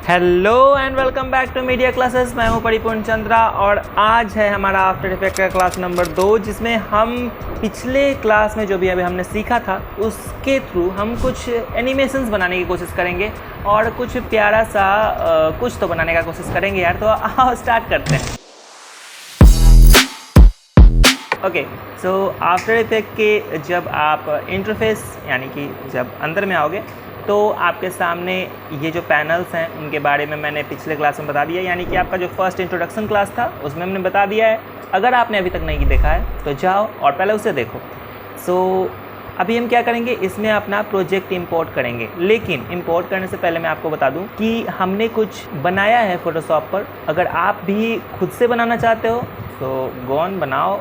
Hello and welcome back to media classes. मैं हूं परिपूर्ण चंद्रा और आज है हमारा आफ्टर इफेक्ट का क्लास नंबर 2, जिसमें हम पिछले क्लास में जो भी अभी हमने सीखा था उसके थ्रू हम कुछ एनिमेशंस बनाने की कोशिश करेंगे और कुछ प्यारा सा कुछ तो बनाने का कोशिश करेंगे यार। तो आओ स्टार्ट करते हैं। ओके, सो आफ्टर इफेक्ट के जब आप इंटरफेस यानी कि जब अंदर में आओगे तो आपके सामने ये जो पैनल्स हैं उनके बारे में मैंने पिछले क्लास में बता दिया, यानी कि आपका जो फर्स्ट इंट्रोडक्शन क्लास था उसमें हमने बता दिया है। अगर आपने अभी तक नहीं देखा है तो जाओ और पहले उसे देखो। सो अभी हम क्या करेंगे, इसमें अपना प्रोजेक्ट इंपोर्ट करेंगे। लेकिन इंपोर्ट करने से पहले मैं आपको बता दूं कि हमने कुछ बनाया है फ़ोटोशॉप पर। अगर आप भी खुद से बनाना चाहते हो तो गॉन बनाओ,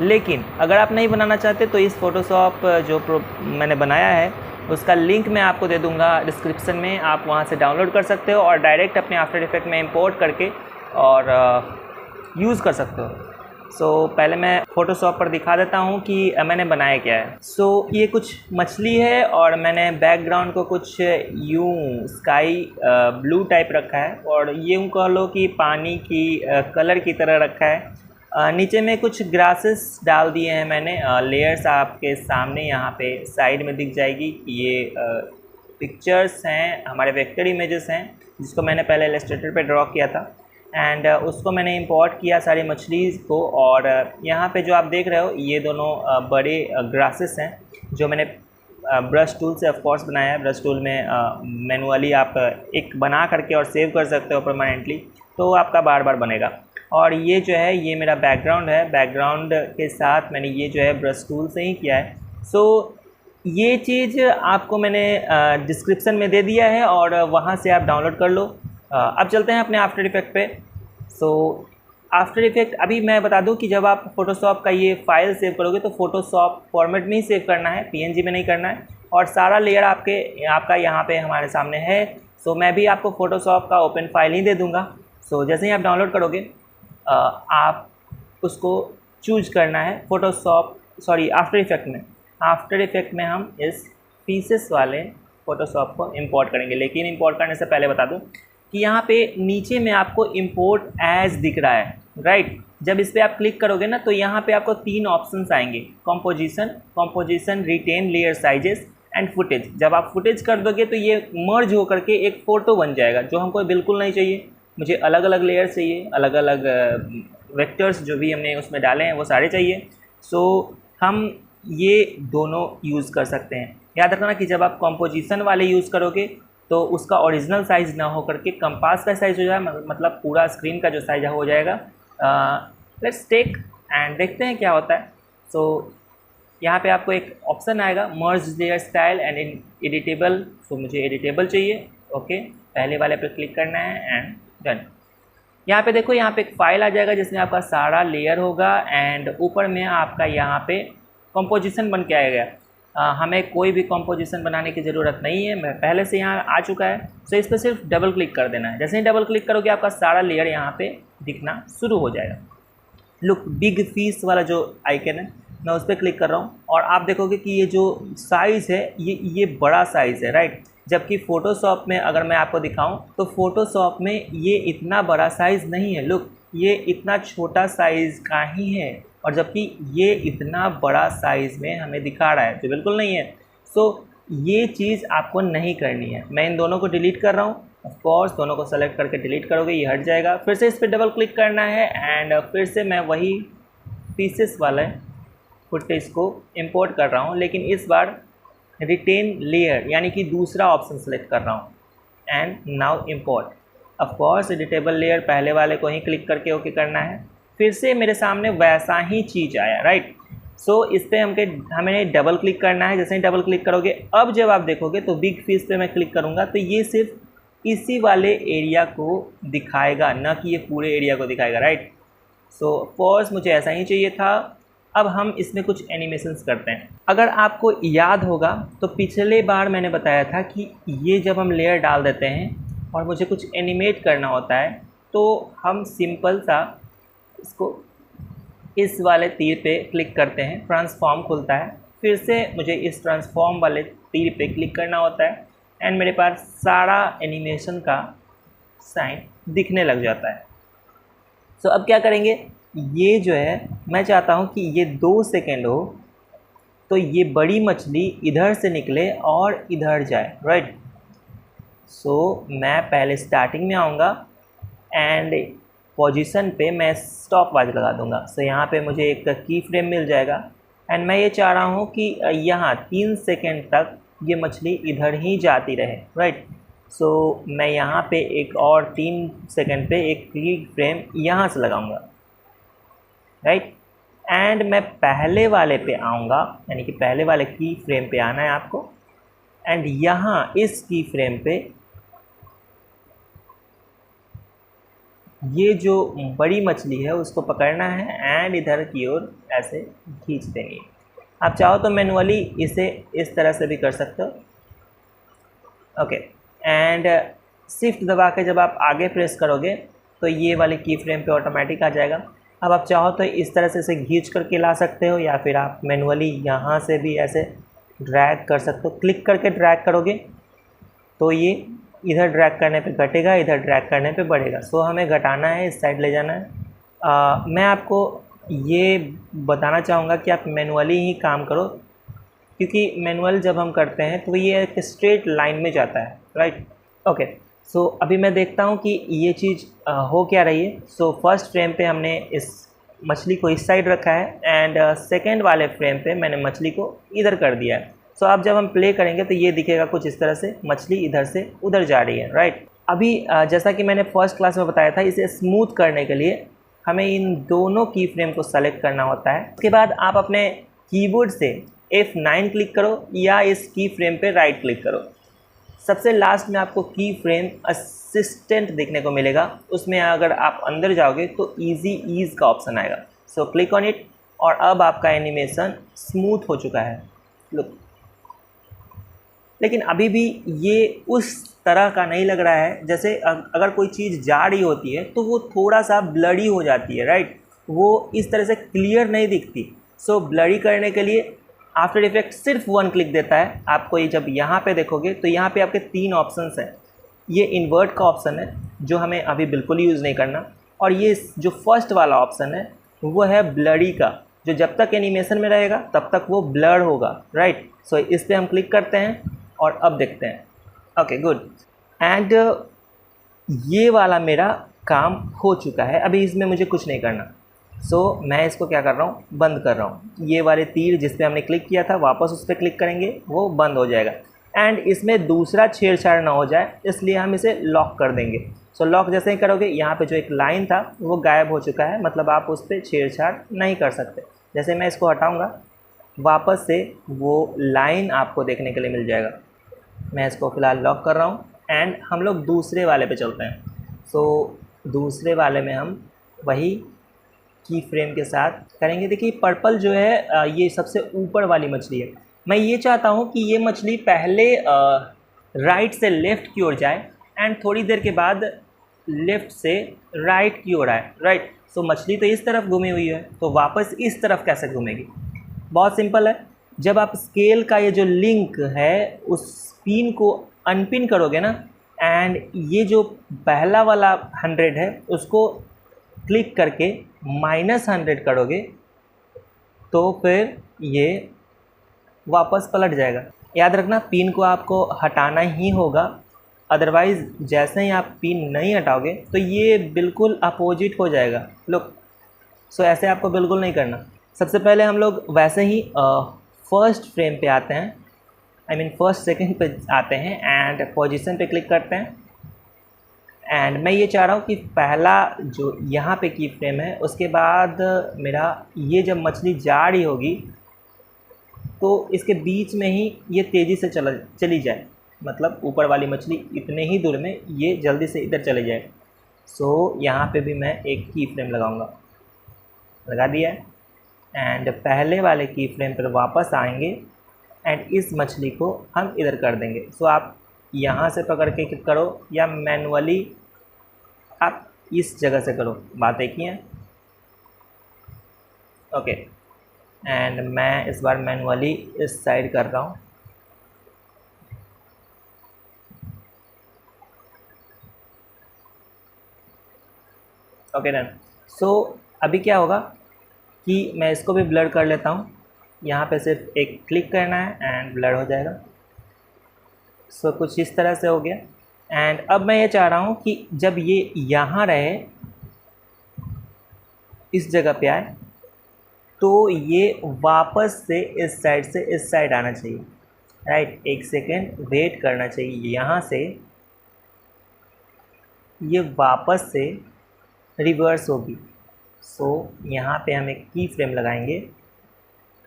लेकिन अगर आप नहीं बनाना चाहते तो इस फ़ोटोशॉप जो मैंने बनाया है उसका लिंक मैं आपको दे दूंगा डिस्क्रिप्शन में। आप वहां से डाउनलोड कर सकते हो और डायरेक्ट अपने आफ्टर इफेक्ट में इंपोर्ट करके और यूज़ कर सकते हो। सो पहले मैं फ़ोटोशॉप पर दिखा देता हूं कि मैंने बनाया क्या है। सो ये कुछ मछली है और मैंने बैकग्राउंड को कुछ यूं स्काई ब्लू टाइप रखा है और यूं कह लो कि पानी की कलर की तरह रखा है। नीचे में कुछ ग्रासेस डाल दिए हैं मैंने। लेयर्स आपके सामने यहाँ पे साइड में दिख जाएगी। ये पिक्चर्स हैं, हमारे वेक्टर इमेजेस हैं जिसको मैंने पहले इलस्ट्रेटर पे ड्रॉ किया था एंड उसको मैंने इंपोर्ट किया सारी मछलीज़ को। और यहाँ पे जो आप देख रहे हो ये दोनों बड़े ग्रासेस हैं जो मैंने ब्रश टूल से ऑफकोर्स बनाया है। ब्रश टूल में मैनुअली आप एक बना करके और सेव कर सकते हो परमानेंटली, तो आपका बार बार बनेगा। और ये जो है ये मेरा बैकग्राउंड है। बैकग्राउंड के साथ मैंने ये जो है ब्रश टूल से ही किया है। सो ये चीज़ आपको मैंने डिस्क्रिप्शन में दे दिया है और वहाँ से आप डाउनलोड कर लो। अब चलते हैं अपने आफ्टर इफेक्ट पे। सो आफ्टर इफेक्ट अभी मैं बता दूं कि जब आप फोटोशॉप का ये फाइल सेव करोगे तो फोटोशॉप फॉर्मेट में ही सेव करना है, पीएनजी में नहीं करना है। और सारा लेयर आपका यहाँ पे हमारे सामने है। सो मैं भी आपको फोटोशॉप का ओपन फाइल ही दे दूँगा। सो जैसे ही आप डाउनलोड करोगे आप उसको चूज करना है आफ्टर इफेक्ट में हम इस पीसेस वाले फ़ोटोशॉप को इंपोर्ट करेंगे। लेकिन इंपोर्ट करने से पहले बता दूं कि यहाँ पे नीचे में आपको इंपोर्ट एज दिख रहा है, राइट। जब इस पर आप क्लिक करोगे ना तो यहाँ पे आपको 3 ऑप्शंस आएंगे, composition, retain layer sizes and footage. जब आप फुटेज कर दोगे तो ये मर्ज होकर के एक फ़ोटो बन जाएगा, जो हमको बिल्कुल नहीं चाहिए। मुझे अलग अलग लेयर चाहिए, अलग अलग वेक्टर्स जो भी हमने उसमें डाले हैं वो सारे चाहिए। सो हम ये दोनों यूज़ कर सकते हैं। याद रखना कि जब आप कंपोजिशन वाले यूज़ करोगे तो उसका ओरिजिनल साइज़ ना हो करके कंपास का साइज़ हो जाए, मतलब पूरा स्क्रीन का जो साइज़ हो जाएगा। लेट्स टेक एंड देखते हैं क्या होता है। सो यहाँ पे आपको एक ऑप्शन आएगा मर्ज लेयर स्टाइल एंड एडिटेबल। सो मुझे एडिटेबल चाहिए। ओके, पहले वाले पे क्लिक करना है एंड डन। यहाँ पे देखो, यहाँ पे एक फाइल आ जाएगा जिसमें आपका सारा लेयर होगा एंड ऊपर में आपका यहाँ पे कंपोजिशन बन के आएगा। हमें कोई भी कंपोजिशन बनाने की ज़रूरत नहीं है, मैं पहले से यहाँ आ चुका है। सो इस पर सिर्फ डबल क्लिक कर देना है। जैसे ही डबल क्लिक करोगे आपका सारा लेयर यहाँ पे दिखना शुरू हो जाएगा। लुक, बिग फीस वाला जो आइकन है मैं उस पर क्लिक कर रहा हूँ और आप देखोगे कि ये जो साइज़ है ये बड़ा साइज़ है, राइट। जबकि फ़ोटोशॉप में अगर मैं आपको दिखाऊं तो फ़ोटोशॉप में ये इतना बड़ा साइज़ नहीं है। लुक, ये इतना छोटा साइज़ का ही है और जबकि ये इतना बड़ा साइज़ में हमें दिखा रहा है, जो बिल्कुल नहीं है। सो ये चीज़ आपको नहीं करनी है। मैं इन दोनों को डिलीट कर रहा हूँ। ऑफ कोर्स दोनों को सेलेक्ट करके डिलीट करोगे ये हट जाएगा। फिर से इस पर डबल क्लिक करना है एंड फिर से मैं वही पीसेस वाले फुटेज को इंपोर्ट कर रहा हूँ, लेकिन इस बार रिटेन लेयर यानी कि दूसरा ऑप्शन सेलेक्ट कर रहा हूँ and now import. Of course editable layer पहले वाले को ही क्लिक करके ओके करना है। फिर से मेरे सामने वैसा ही चीज़ आया, राइट। सो इस पर हमें डबल क्लिक करना है। जैसे ही डबल क्लिक करोगे, अब जब आप देखोगे तो बिग फिश पे मैं क्लिक करूँगा तो ये सिर्फ इसी वाले एरिया को दिखाएगा, ना कि ये पूरे एरिया को दिखाएगा, राइट। सो ऑफ कोर्स मुझे ऐसा ही चाहिए था। अब हम इसमें कुछ एनिमेशंस करते हैं। अगर आपको याद होगा तो पिछले बार मैंने बताया था कि ये जब हम लेयर डाल देते हैं और मुझे कुछ एनिमेट करना होता है तो हम सिंपल सा इसको इस वाले तीर पे क्लिक करते हैं, ट्रांसफॉर्म खुलता है। फिर से मुझे इस ट्रांसफॉर्म वाले तीर पे क्लिक करना होता है एंड मेरे पास सारा एनिमेशन का साइन दिखने लग जाता है। सो अब क्या करेंगे, ये जो है मैं चाहता हूँ कि ये 2 सेकेंड हो तो ये बड़ी मछली इधर से निकले और इधर जाए, राइट। सो मैं पहले स्टार्टिंग में आऊँगा एंड पोजीशन पे मैं स्टॉप वॉच लगा दूँगा। सो यहाँ पे मुझे एक की फ्रेम मिल जाएगा एंड मैं ये चाह रहा हूँ कि यहाँ 3 सेकेंड तक ये मछली इधर ही जाती रहे, राइट। सो मैं यहाँ पे एक और 3 सेकेंड पे एक की फ्रेम यहाँ से लगाऊंगा, राइट। एंड मैं पहले वाले पे आऊँगा, यानी कि पहले वाले की फ्रेम पे आना है आपको एंड यहाँ इस की फ्रेम पे ये जो बड़ी मछली है उसको पकड़ना है एंड इधर की ओर ऐसे खींच देंगे। आप चाहो तो मैनुअली इसे इस तरह से भी कर सकते हो, ओके। एंड शिफ्ट दबा के जब आप आगे प्रेस करोगे तो ये वाली की फ्रेम पे ऑटोमेटिक आ जाएगा। अब आप चाहो तो इस तरह से इसे खींच करके ला सकते हो या फिर आप मैनुअली यहाँ से भी ऐसे ड्रैग कर सकते हो। क्लिक करके ड्रैग करोगे तो ये इधर ड्रैग करने पे घटेगा, इधर ड्रैग करने पे बढ़ेगा। सो हमें घटाना है, इस साइड ले जाना है। मैं आपको ये बताना चाहूँगा कि आप मैनुअली ही काम करो, क्योंकि मैनुअल जब हम करते हैं तो ये एक स्ट्रेट लाइन में जाता है, राइट। ओके, सो अभी मैं देखता हूँ कि ये चीज़ हो क्या रही है। सो फर्स्ट फ्रेम पे हमने इस मछली को इस साइड रखा है एंड सेकेंड वाले फ्रेम पे मैंने मछली को इधर कर दिया है। सो अब जब हम प्ले करेंगे तो ये दिखेगा कुछ इस तरह से, मछली इधर से उधर जा रही है, राइट। अभी जैसा कि मैंने फर्स्ट क्लास में बताया था, इसे स्मूथ करने के लिए हमें इन दोनों की फ्रेम को सेलेक्ट करना होता है। उसके बाद आप अपने कीबोर्ड से F9 क्लिक करो या इस की फ्रेम पे राइट क्लिक करो। सबसे लास्ट में आपको की फ्रेम असिस्टेंट देखने को मिलेगा, उसमें अगर आप अंदर जाओगे तो ईजी ईज का ऑप्शन आएगा। सो क्लिक ऑन इट और अब आपका एनिमेशन स्मूथ हो चुका है, लुक। लेकिन अभी भी ये उस तरह का नहीं लग रहा है, जैसे अगर कोई चीज़ जा रही होती है तो वो थोड़ा सा ब्लरी हो जाती है, राइट। वो इस तरह से क्लियर नहीं दिखती। सो ब्लरी करने के लिए आफ्टर इफेक्ट सिर्फ 1 क्लिक देता है। आपको ये जब यहाँ पे देखोगे तो यहाँ पे आपके 3 ऑप्शंस हैं। ये इन्वर्ट का ऑप्शन है जो हमें अभी बिल्कुल यूज़ नहीं करना, और ये जो फर्स्ट वाला ऑप्शन है वो है ब्लरी का, जो जब तक एनिमेशन में रहेगा तब तक वो ब्लर होगा, राइट। सो इस पर हम क्लिक करते हैं और अब देखते हैं, ओके गुड। एंड ये वाला मेरा काम हो चुका है, अभी इसमें मुझे कुछ नहीं करना। सो मैं इसको क्या कर रहा हूँ, बंद कर रहा हूँ। ये वाले तीर जिस पे हमने क्लिक किया था वापस उस पर क्लिक करेंगे, वो बंद हो जाएगा। एंड इसमें दूसरा छेड़छाड़ ना हो जाए इसलिए हम इसे लॉक कर देंगे। सो लॉक जैसे ही करोगे यहाँ पे जो एक लाइन था वो गायब हो चुका है, मतलब आप उस पर छेड़छाड़ नहीं कर सकते। जैसे मैं इसको हटाऊँगा वापस से वो लाइन आपको देखने के लिए मिल जाएगा। मैं इसको फ़िलहाल लॉक कर रहा हूँ एंड हम लोग दूसरे वाले पे चलते हैं। सो दूसरे वाले में हम वही की फ्रेम के साथ करेंगे। देखिए पर्पल जो है ये सबसे ऊपर वाली मछली है। मैं ये चाहता हूँ कि ये मछली पहले राइट से लेफ़्ट की ओर जाए एंड थोड़ी देर के बाद लेफ़्ट से राइट की ओर आए, राइट। सो मछली तो इस तरफ घूमी हुई है तो वापस इस तरफ कैसे घूमेगी, बहुत सिंपल है। जब आप स्केल का ये जो लिंक है उस पिन को अनपिन करोगे ना, एंड ये जो पहला वाला 100 है उसको क्लिक करके -100 करोगे तो फिर ये वापस पलट जाएगा। याद रखना पिन को आपको हटाना ही होगा, अदरवाइज़ जैसे ही आप पिन नहीं हटाओगे तो ये बिल्कुल अपोजिट हो जाएगा, लुक। सो ऐसे आपको बिल्कुल नहीं करना। सबसे पहले हम लोग वैसे ही फर्स्ट फ्रेम पे आते हैं, आई मीन फर्स्ट सेकंड पे आते हैं एंड पोजीशन पे क्लिक करते हैं। एंड मैं ये चाह रहा हूँ कि पहला जो यहाँ पे की फ्रेम है उसके बाद मेरा ये जब मछली जा रही होगी तो इसके बीच में ही ये तेज़ी से चली जाए, मतलब ऊपर वाली मछली इतने ही दूर में ये जल्दी से इधर चले जाए। सो यहाँ पे भी मैं एक की फ्रेम लगाऊंगा, लगा दिया है। एंड पहले वाले की फ्रेम पर वापस आएंगे एंड इस मछली को हम इधर कर देंगे। सो आप यहाँ से पकड़ के करो या मैनुअली आप इस जगह से करो, बात एक ही है, ओके। एंड मैं इस बार मैनुअली इस साइड कर रहा हूँ। Okay done. सो अभी क्या होगा कि मैं इसको भी ब्लर कर लेता हूँ। यहाँ पे सिर्फ एक क्लिक करना है एंड ब्लर हो जाएगा। सो कुछ इस तरह से हो गया। एंड अब मैं ये चाह रहा हूँ कि जब ये यहाँ रहे, इस जगह पे आए, तो ये वापस से इस साइड से इस साइड आना चाहिए। राइट, एक सेकेंड वेट करना चाहिए। यहाँ से ये वापस से रिवर्स होगी। सो यहाँ पे हम एक की फ्रेम लगाएंगे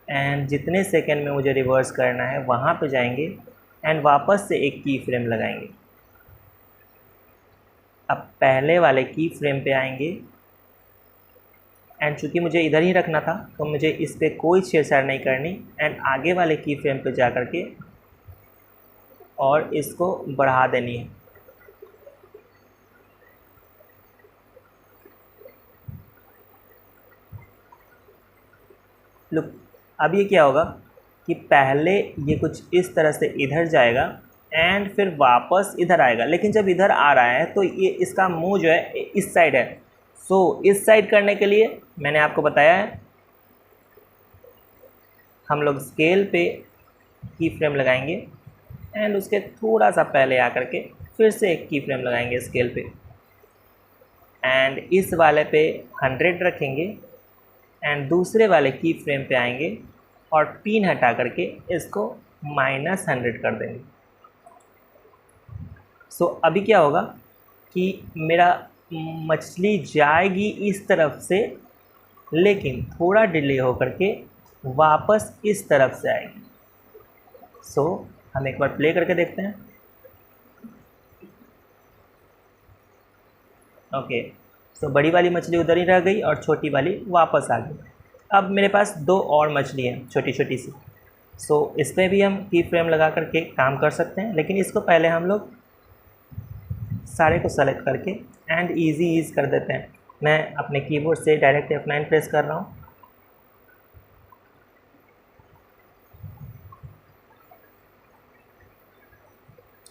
एंड जितने सेकेंड में मुझे रिवर्स करना है वहाँ पे जाएंगे एंड वापस से एक की फ्रेम लगाएंगे। अब पहले वाले की फ्रेम पे आएंगे एंड चूँकि मुझे इधर ही रखना था तो मुझे इस पर कोई छेड़छाड़ नहीं करनी एंड आगे वाले की फ्रेम पे जा कर के और इसको बढ़ा देनी है। लुक, अब ये क्या होगा कि पहले ये कुछ इस तरह से इधर जाएगा एंड फिर वापस इधर आएगा, लेकिन जब इधर आ रहा है तो ये इसका मुंह जो है इस साइड है। सो इस साइड करने के लिए मैंने आपको बताया है, हम लोग स्केल पे की फ्रेम लगाएंगे एंड उसके थोड़ा सा पहले आकर के फिर से एक की फ्रेम लगाएंगे स्केल पे एंड इस वाले पे 100 रखेंगे एंड दूसरे वाले की फ्रेम पे आएंगे और पिन हटा करके इसको -100 कर देंगे। सो अभी क्या होगा कि मेरा मछली जाएगी इस तरफ से, लेकिन थोड़ा डिले हो करके वापस इस तरफ से आएगी। सो हम एक बार प्ले करके देखते हैं। ओके, सो बड़ी वाली मछली उधर ही रह गई और छोटी वाली वापस आ गई। अब मेरे पास 2 और मछली हैं छोटी छोटी सी। सो इस पर भी हम की फ्रेम लगा करके काम कर सकते हैं, लेकिन इसको पहले हम लोग सारे को सेलेक्ट करके एंड ईज़ कर देते हैं। मैं अपने कीबोर्ड से डायरेक्ट F9 प्रेस कर रहा हूँ।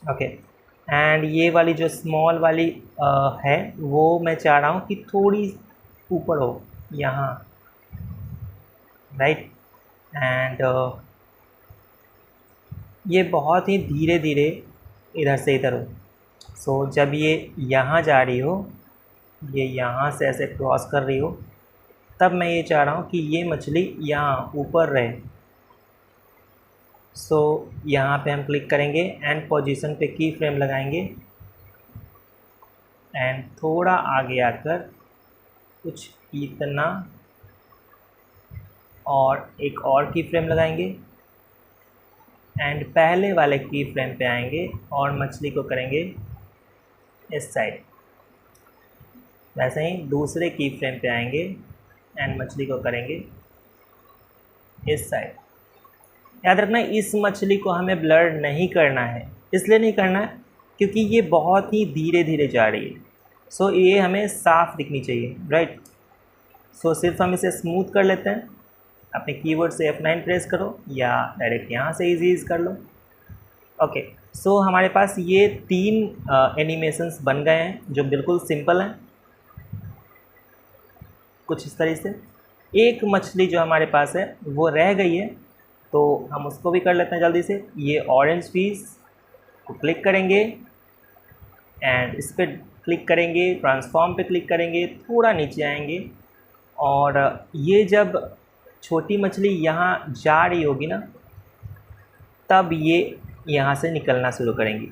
ओके, एंड ये वाली जो स्मॉल वाली है वो मैं चाह रहा हूँ कि थोड़ी ऊपर हो यहाँ। राइट, एंड ये बहुत ही धीरे धीरे इधर से इधर हो। सो जब ये यहाँ जा रही हो, ये यहाँ से ऐसे क्रॉस कर रही हो, तब मैं ये चाह रहा हूँ कि ये मछली यहाँ ऊपर रहे। सो यहाँ पे हम क्लिक करेंगे एंड पोजीशन पे की फ्रेम लगाएंगे एंड थोड़ा आगे आकर कुछ इतना और एक और की फ्रेम लगाएंगे एंड पहले वाले की फ्रेम पे आएंगे और मछली को करेंगे इस साइड। वैसे ही दूसरे की फ्रेम पे आएंगे एंड मछली को करेंगे इस साइड। याद रखना, इस मछली को हमें ब्लर नहीं करना है। इसलिए नहीं करना है क्योंकि ये बहुत ही धीरे धीरे जा रही है। सो ये हमें साफ दिखनी चाहिए। राइट, सो सिर्फ हम इसे स्मूथ कर लेते हैं। अपने कीबोर्ड से F9 प्रेस करो या डायरेक्ट यहाँ से ईज़ कर लो। ओके, सो हमारे पास ये 3 एनिमेशंस बन गए हैं जो बिल्कुल सिंपल हैं, कुछ इस तरह से। एक मछली जो हमारे पास है वो रह गई है, तो हम उसको भी कर लेते हैं जल्दी से। ये ऑरेंज पीस को क्लिक करेंगे एंड इस पर क्लिक करेंगे, ट्रांसफॉर्म पे क्लिक करेंगे, थोड़ा नीचे आएंगे और ये जब छोटी मछली यहाँ जा रही होगी ना, तब ये यहाँ से निकलना शुरू करेंगी।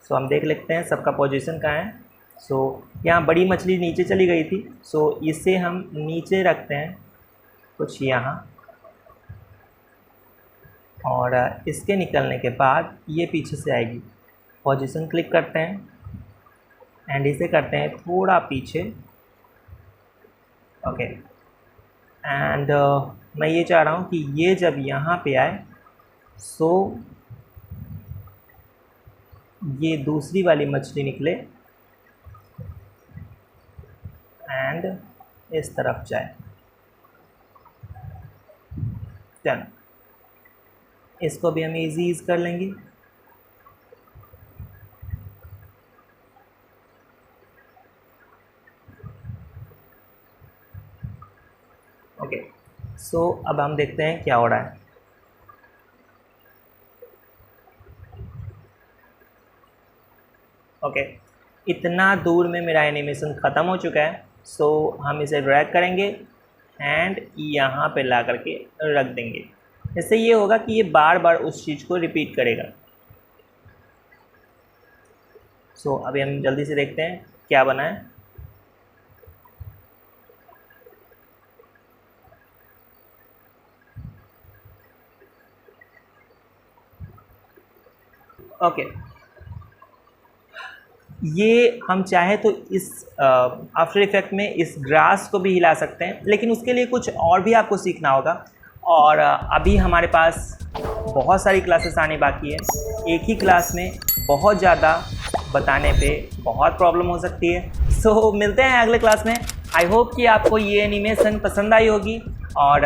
सो हम देख लेते हैं सबका पोजीशन कहाँ है। सो यहाँ बड़ी मछली नीचे चली गई थी, सो इसे हम नीचे रखते हैं कुछ यहाँ, और इसके निकलने के बाद ये पीछे से आएगी। पोजीशन क्लिक करते हैं एंड इसे करते हैं थोड़ा पीछे। ओके, एंड मैं ये चाह रहा हूँ कि ये जब यहाँ पे आए, सो ये दूसरी वाली मछली निकले एंड इस तरफ जाए। डन, इसको भी हम ईज़ कर लेंगे। सो अब हम देखते हैं क्या हो रहा है। ओके, इतना दूर में मेरा एनिमेशन ख़त्म हो चुका है। सो हम इसे ड्रैग करेंगे एंड यहाँ पे ला करके रख देंगे। इससे ये होगा कि ये बार बार उस चीज़ को रिपीट करेगा। सो अभी हम जल्दी से देखते हैं क्या बना है। ओके, ये हम चाहे तो इस आफ्टर इफेक्ट में इस ग्रास को भी हिला सकते हैं, लेकिन उसके लिए कुछ और भी आपको सीखना होगा। और अभी हमारे पास बहुत सारी क्लासेस आने बाकी है। एक ही क्लास में बहुत ज़्यादा बताने पे बहुत प्रॉब्लम हो सकती है। सो मिलते हैं अगले क्लास में। आई होप कि आपको ये एनिमेशन पसंद आई होगी और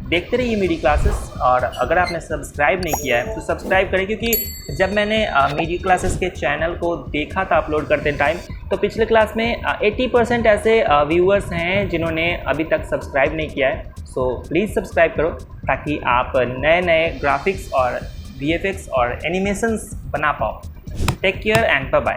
देखते रहिए मेरी क्लासेस। और अगर आपने सब्सक्राइब नहीं किया है तो सब्सक्राइब करें, क्योंकि जब मैंने मेरी क्लासेस के चैनल को देखा था अपलोड करते टाइम, तो पिछले क्लास में 80% ऐसे व्यूअर्स हैं जिन्होंने अभी तक सब्सक्राइब नहीं किया है। सो प्लीज़ सब्सक्राइब करो ताकि आप नए नए ग्राफिक्स और VFX और एनिमेशंस बना पाओ। Take care and bye bye.